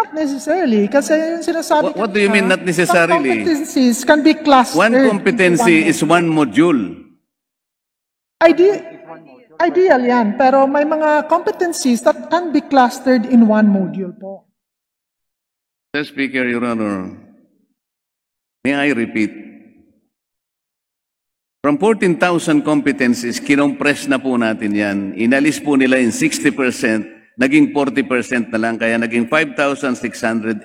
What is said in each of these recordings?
Not necessarily, kasi yung sinasabi What do you mean not necessarily? Some competencies can be clustered. One competency is one module. Ideal yan, pero may mga competencies that can be clustered in one module po. Mr. Speaker, Your Honor, may I repeat? From 14,000 competencies, kinompress na po natin yan. Inalis po nila in 60%, naging 40% na lang, kaya naging 5,689.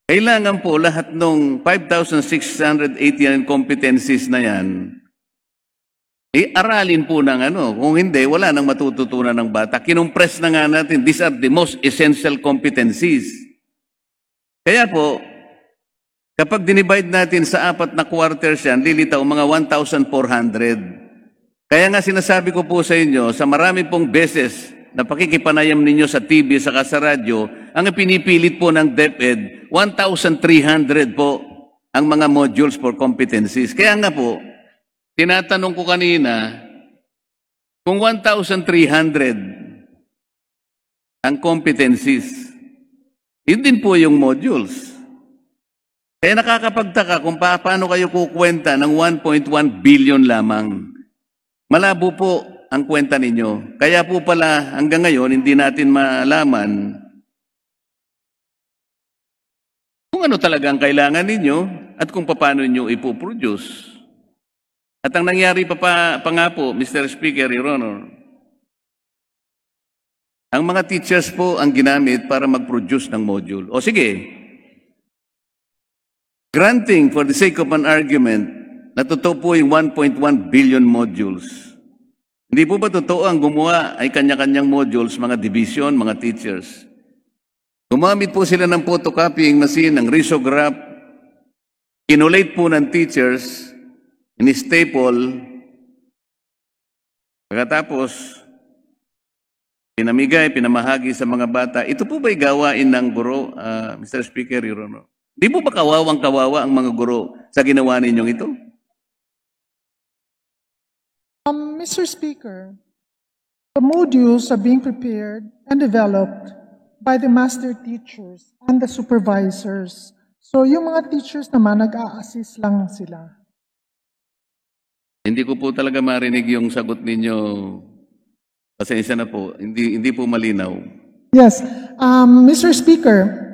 Kailangan po lahat ng 5,689 competencies na yan, aralin po ng ano. Kung hindi, wala nang matututunan ng bata. Kinompress na nga natin, these are the most essential competencies. Kaya po, kapag dinivide natin sa 4 na quarters yan, lilitaw mga 1,400. Kaya nga sinasabi ko po sa inyo, sa marami pong beses na pakikipanayam ninyo sa TV, saka sa radyo, ang pinipilit po ng DepEd, 1,300 po ang mga modules for competencies. Kaya nga po, tinatanong ko kanina, kung 1,300 ang competencies, yun din po yung modules. Kaya nakakapagtaka kung paano kayo kukwenta ng 1.1 billion lamang. Malabo po ang kwenta ninyo. Kaya po pala hanggang ngayon hindi natin malaman kung ano talaga ang kailangan ninyo at kung paano ninyo ipoproduce. At ang nangyari pa nga po, Mr. Speaker, Your Honor, ang mga teachers po ang ginamit para mag-produce ng module. O sige, granting for the sake of an argument na totoo po yung 1.1 billion modules. Hindi po ba totoo ang gumawa ay kanya-kanyang modules, mga division, mga teachers? Gumamit po sila ng photocopying machine, ng risograph, kinulate po ng teachers, in-staple, pagkatapos, pinamigay, pinamahagi sa mga bata. Ito po ba'y gawain ng guro, Mr. Speaker, Your Honor? Di po ba kawawang-kawawa ang mga guro sa ginawa ninyong ito? Mr. Speaker, the modules are being prepared and developed by the master teachers and the supervisors. So yung mga teachers naman, nag-a-assist lang sila. Hindi ko po talaga marinig yung sagot ninyo. Pasensya na po, hindi po malinaw. Yes, Mr. Speaker,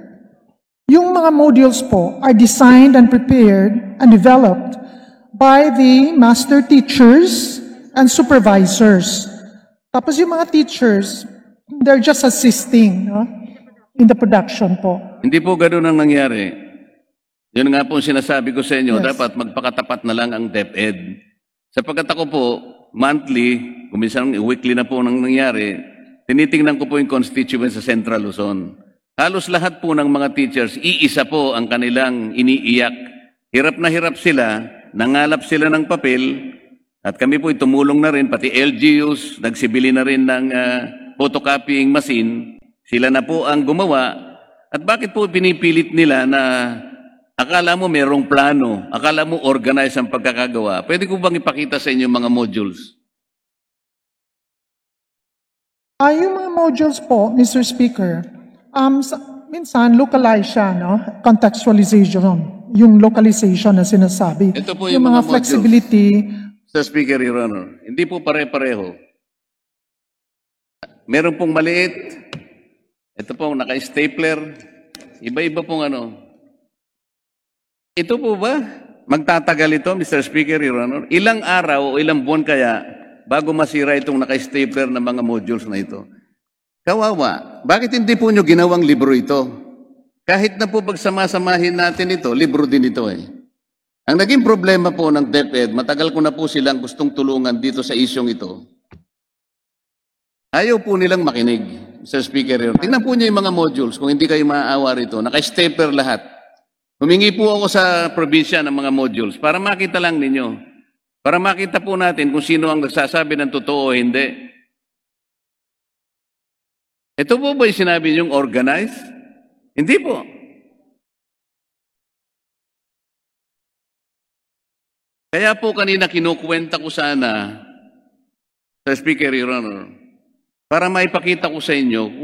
yung mga modules po are designed and prepared and developed by the master teachers and supervisors. Tapos yung mga teachers, they're just assisting, no, in the production po. Hindi po ganoon ang nangyari. Yun nga po sinasabi ko sa inyo, Yes. dapat magpakatapat na lang ang DepEd. Sapagkat ako po, monthly, kuminsan weekly na po nang nangyari, tinitingnan ko po yung constituents sa Central Luzon. Halos lahat po ng mga teachers, iisa po ang kanilang iniiyak. Hirap na hirap sila, nangalap sila ng papel, at kami po tumulong na rin, pati LGUs, nagsibili na rin ng photocopying machine. Sila na po ang gumawa. At bakit po pinipilit nila na akala mo merong plano, akala mo organize ang pagkakagawa? Pwede ko bang ipakita sa inyo mga modules? Yung mga modules po, Mr. Speaker, minsan localize siya, no? Contextualization, yung localization na sinasabi. Ito po yung yung mga mga flexibility. Mr. Speaker, Your Honor, hindi po pare-pareho. Meron pong maliit, ito pong naka-stapler, iba-iba pong ano. Ito po ba? Magtatagal ito, Mr. Speaker, Your Honor? Ilang araw o ilang buwan kaya bago masira itong naka-stapler na mga modules na ito? Kawawa. Bakit hindi po nyo ginawang libro ito? Kahit na po pagsama-samahin natin ito, libro din ito eh. Ang naging problema po ng DepEd, matagal ko na po silang gustong tulungan dito sa isyong ito. Ayaw po nilang makinig, Mr. Speaker. Tingnan po niyo yung mga modules, kung hindi kayo maaawa rito, naka-stapler lahat. Humingi po ako sa probinsya ng mga modules para makita lang ninyo. Para makita po natin kung sino ang nagsasabi ng totoo o hindi. Ito po ba yung sinabi niyong organize? Hindi po. Kaya po kanina kinukwenta ko sana sa Speaker, Your Honor, para maipakita ko sa inyo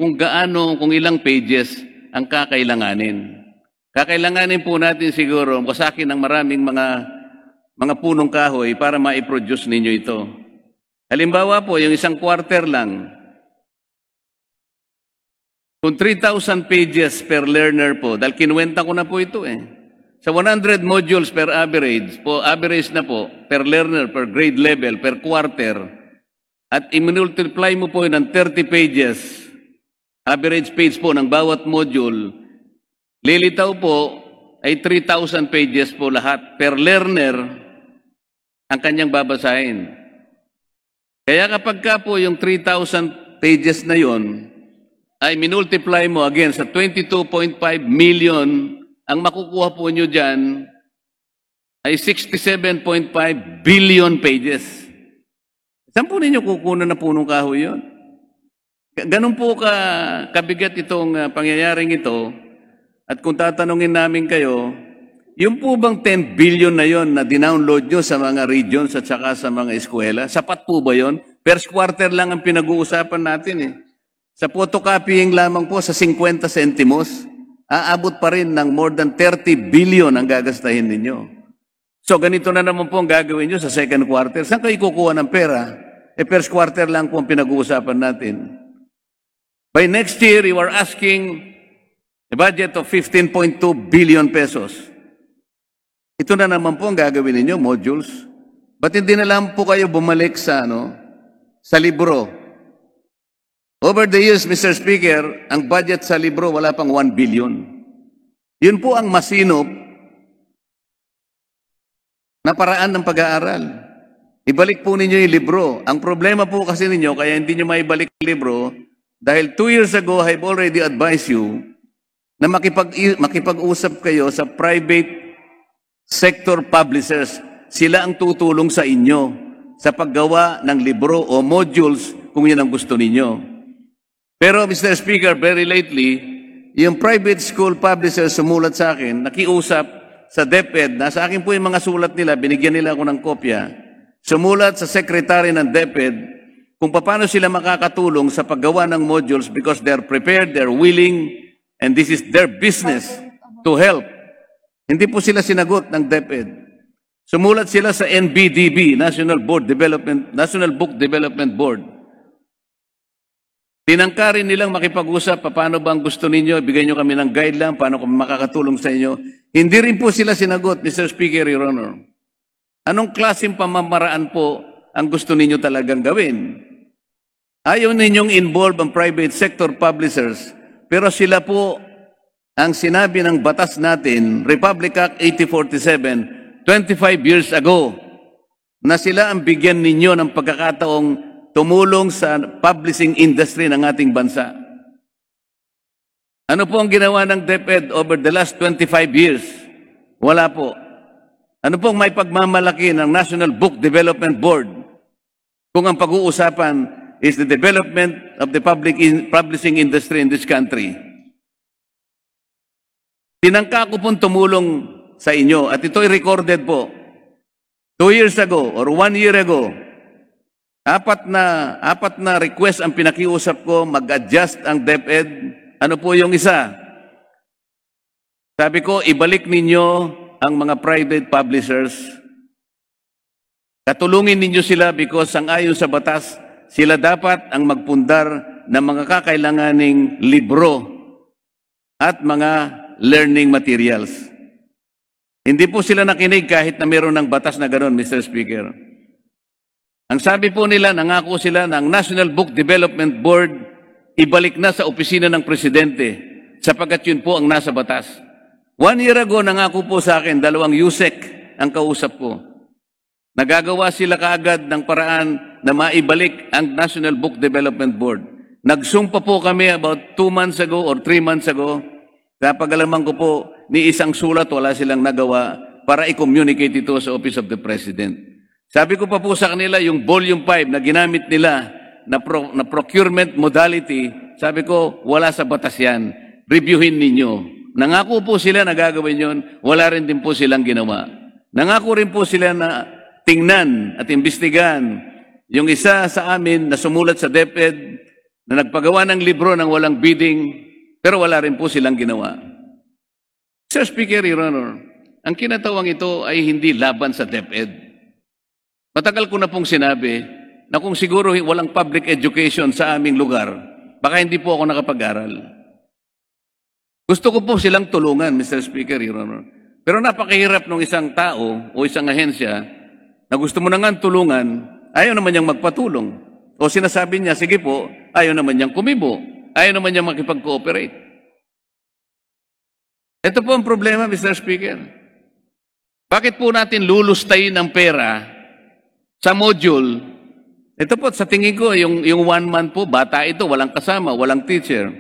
kung ilang pages ang kakailanganin. Kakailanganin po natin siguro, sa akin ng maraming mga punong kahoy para ma-produce ninyo ito. Halimbawa po, yung isang quarter lang, kung 3,000 pages per learner po, dahil kinuwenta ko na po ito sa 100 modules per average na po, per learner, per grade level, per quarter, at i-multiply mo po ng 30 pages, average page po ng bawat module, lilitaw po ay 3,000 pages po lahat per learner ang kanyang babasahin. Kaya kapag ka po yung 3,000 pages na yon ay minultiply mo again sa 22.5 million, ang makukuha po nyo dyan ay 67.5 billion pages. Saan po ninyo kukunan na punong kahoy yun? Ganun po kabigat itong pangyayaring ito. At kung tatanungin namin kayo, yung po bang 10 billion na yon na dinownload nyo sa mga regions at saka sa mga eskwela, sapat po ba yon? First quarter lang ang pinag-uusapan natin Sa photocopying lamang po sa 50 centimos, aabot pa rin ng more than 30 billion ang gagastahin ninyo. So ganito na naman po ang gagawin nyo sa second quarter. Saan kayo kukuha ng pera? First quarter lang po ang pinag-uusapan natin. By next year, you are asking a budget of 15.2 billion pesos. Ito na naman po ang gagawin ninyo, modules. Ba't hindi na lang po kayo bumalik sa libro? Over the years, Mr. Speaker, ang budget sa libro wala pang 1 billion. Yun po ang masinop na paraan ng pag-aaral. Ibalik po ninyo yung libro. Ang problema po kasi ninyo, kaya hindi nyo maibalik yung libro, dahil 2 years ago, I've already advised you na makipag-usap kayo sa private sector publishers. Sila ang tutulong sa inyo sa paggawa ng libro o modules kung yan ang gusto ninyo. Pero Mr. Speaker, very lately, yung private school publishers sumulat sa akin, nakiusap sa DepEd, nasa akin po yung mga sulat nila, binigyan nila ako ng kopya, sumulat sa secretary ng DepEd kung paano sila makakatulong sa paggawa ng modules because they're prepared, they're willing, and this is their business to help. Hindi po sila sinagot ng DepEd. Sumulat sila sa NBDB, National Book Development Board. Tinangkarin nilang makipag-usap, paano ba ang gusto ninyo, bigay nyo kami ng guideline, paano kami makakatulong sa inyo. Hindi rin po sila sinagot, Mr. Speaker, Your Honor. Anong klaseng pamamaraan po ang gusto ninyo talagang gawin? Ayaw ninyong involve ang private sector publishers, pero sila po ang sinabi ng batas natin, Republic Act 8047, 25 years ago, na sila ang bigyan ninyo ng pagkakataong tumulong sa publishing industry ng ating bansa. Ano po ang ginawa ng DepEd over the last 25 years? Wala po. Ano pong may pagmamalaki ng National Book Development Board kung ang pag-uusapan is the development of the publishing industry in this country? Tinangka ko pong tumulong sa inyo at ito'y recorded po. 2 years ago or 1 year ago, apat na request ang pinakiusap ko, mag-adjust ang DepEd. Ano po yung isa? Sabi ko, ibalik ninyo ang mga private publishers. Katulungin ninyo sila because ayon sa batas, sila dapat ang magpundar ng mga kakailanganing libro at mga learning materials. Hindi po sila nakinig kahit na meron ng batas na gano'n, Mr. Speaker. Ang sabi po nila, nangako sila ng National Book Development Board, ibalik na sa opisina ng Presidente, sapagkat yun po ang nasa batas. 1 year ago, nangako po sa akin, 2 USEC ang kausap ko. Nagagawa sila kaagad ng paraan na maibalik ang National Book Development Board. Nagsumpa po kami about 2 months ago or 3 months ago. Napag-alaman ko po, ni isang sulat wala silang nagawa para i-communicate ito sa Office of the President. Sabi ko pa po sa kanila, yung Volume 5 na ginamit nila na procurement modality, sabi ko, wala sa batas yan. Reviewin ninyo. Nangako po sila na gagawin yun, wala rin din po silang ginawa. Nangako rin po sila na tingnan at imbestigahan yung isa sa amin na sumulat sa DepEd na nagpagawa ng libro ng walang bidding, pero wala rin po silang ginawa. Sir Speaker, Your Honor, ang kinatawang ito ay hindi laban sa DepEd. Matagal ko na pong sinabi na kung siguro walang public education sa aming lugar, baka hindi po ako nakapag-aral. Gusto ko po silang tulungan, Mr. Speaker, Your Honor. Pero napakahirap ng isang tao o isang ahensya na gusto mo na nga tulungan, ayaw naman niyang magpatulong. O sinasabi niya, sige po, ayaw naman niyang kumibo. Ayaw naman niyang makipag-cooperate. Ito po ang problema, Mr. Speaker. Bakit po natin lulustayin ang pera sa module? Ito po, sa tingin ko, yung 1 month po, bata ito, walang kasama, walang teacher.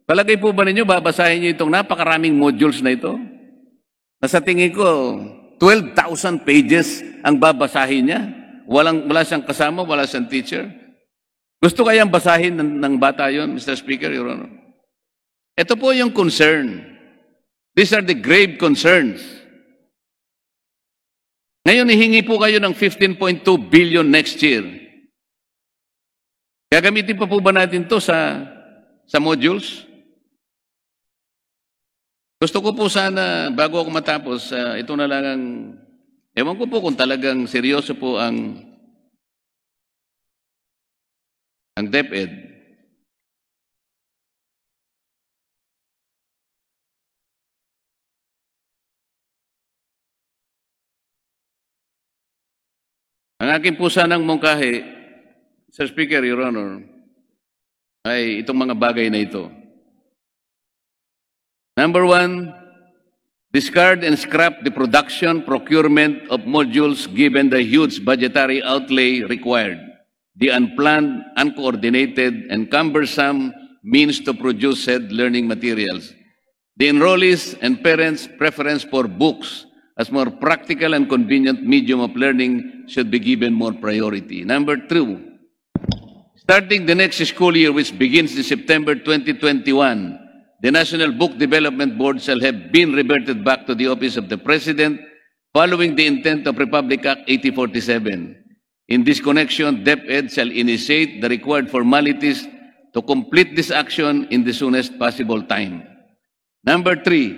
Palagay po ba ninyo, babasahin niyo itong napakaraming modules na ito? Na sa tingin ko, 12,000 pages ang babasahin niya. Wala siyang kasama, wala siyang teacher. Gusto kayang basahin ng bata yon, Mr. Speaker, Your Honor? Ito po yung concern. These are the grave concerns. Ngayon, hihingi po kayo ng 15.2 billion next year. Gagamitin pa po ba natin to sa modules? Gusto ko po sana, bago ako matapos, ito na lang ang, ewan ko po kung talagang seryoso po ang DepEd. Ang aking po sanang mungkahi, Sir Speaker, Your Honor, ay itong mga bagay na ito. Number 1, discard and scrap the production, procurement of modules given the huge budgetary outlay required, the unplanned, uncoordinated, and cumbersome means to produce said learning materials. The enrollees and parents' preference for books as more practical and convenient medium of learning should be given more priority. Number 2, starting the next school year, which begins in September 2021, the National Book Development Board shall have been reverted back to the office of the President following the intent of Republic Act 8047. In this connection, DepEd shall initiate the required formalities to complete this action in the soonest possible time. Number 3,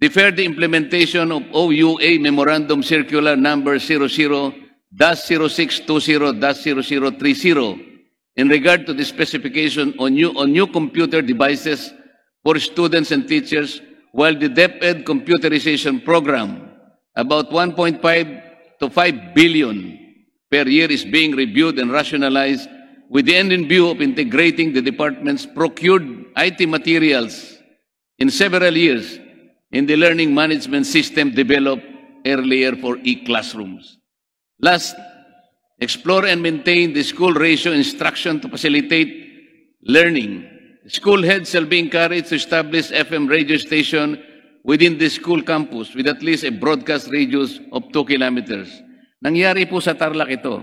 defer the implementation of OUA Memorandum Circular Number 00-0620-0030 in regard to the specification on new computer devices for students and teachers, while the DepEd computerization program, about 1.5 to 5 billion per year, is being reviewed and rationalized with the end in view of integrating the department's procured IT materials in several years in the learning management system developed earlier for e-classrooms. Last, explore and maintain the school ratio instruction to facilitate learning. School heads shall be encouraged to establish FM radio station within the school campus with at least a broadcast radius of 2 kilometers. Nangyari po sa Tarlac ito.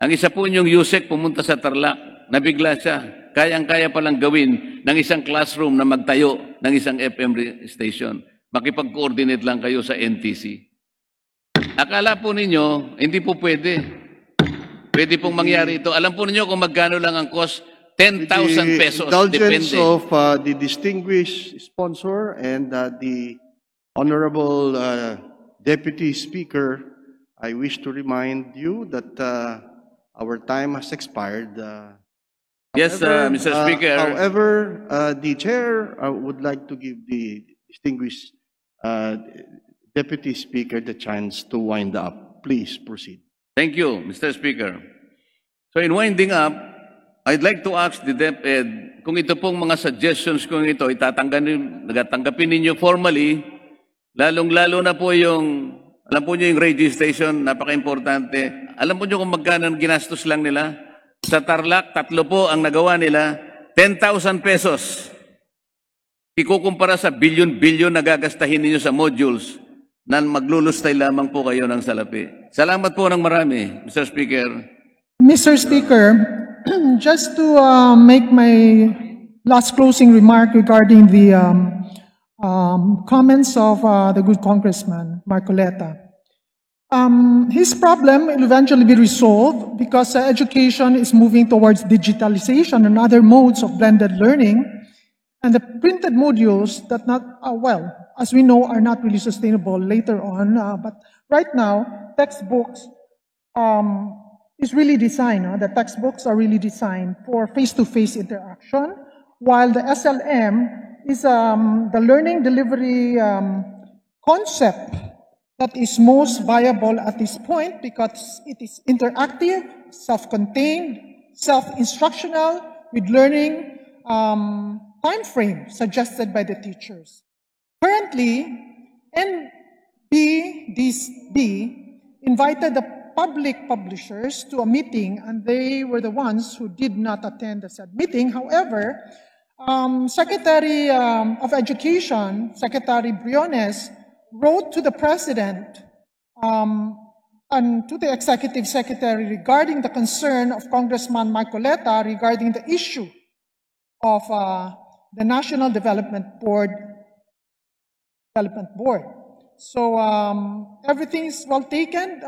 Ang isa po niyong USEC pumunta sa Tarlac, nabigla siya. Kayang-kaya palang gawin ng isang classroom na magtayo ng isang FM station. Makipag-coordinate lang kayo sa NTC. Akala po ninyo, hindi po pwede. Pwede pong mangyari ito. Alam po ninyo kung magkano lang ang cost? 10,000 pesos. Indulgence Depende. of the distinguished sponsor and the Honorable Deputy Speaker, I wish to remind you that our time has expired. Yes, Mr. Speaker. However, the Chair would like to give the distinguished Deputy Speaker the chance to wind up. Please proceed. Thank you, Mr. Speaker. So in winding up, I'd like to ask the DepEd kung ito pong mga suggestions kung ito nagatanggapin ninyo formally, lalong-lalo na po yung, alam po nyo yung radio station, napaka-importante. Alam po nyo kung magkano ginastos lang nila? Sa Tarlac, 3 po ang nagawa nila, 10,000 pesos. Ikukumpara sa bilyon-bilyon na gagastahin ninyo sa modules na maglulustay lamang po kayo ng salapi. Salamat po ng marami, Mr. Speaker. Mr. Speaker, just to make my last closing remark regarding the comments of the good Congressman, Marcoleta. His problem will eventually be resolved because education is moving towards digitalization and other modes of blended learning, and the printed modules that as we know, are not really sustainable later on. But right now, textbooks is really designed. The textbooks are really designed for face-to-face interaction, while the SLM is the learning delivery concept that is most viable at this point because it is interactive, self-contained, self-instructional, with learning time frame suggested by the teachers. Currently, NBDSB invited the public publishers to a meeting, and they were the ones who did not attend the said meeting. However, Secretary of Education, Secretary Briones, wrote to the President and to the Executive Secretary regarding the concern of Congressman Marcoleta regarding the issue of the National Development Board. So everything is well taken,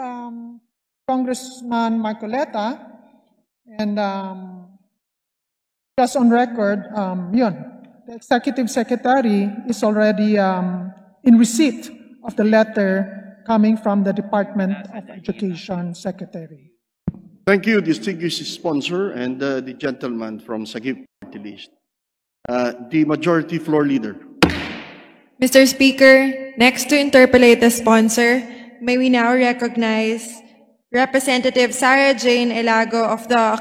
Congressman Marcoleta, and just on record, the Executive Secretary is already in receipt of the letter coming from the Department of Education Secretary. Thank you, distinguished sponsor, and the gentleman from Sagip Party List. The Majority Floor Leader. Mr. Speaker, next to interpolate the sponsor, may we now recognize Representative Sarah Jane Elago of the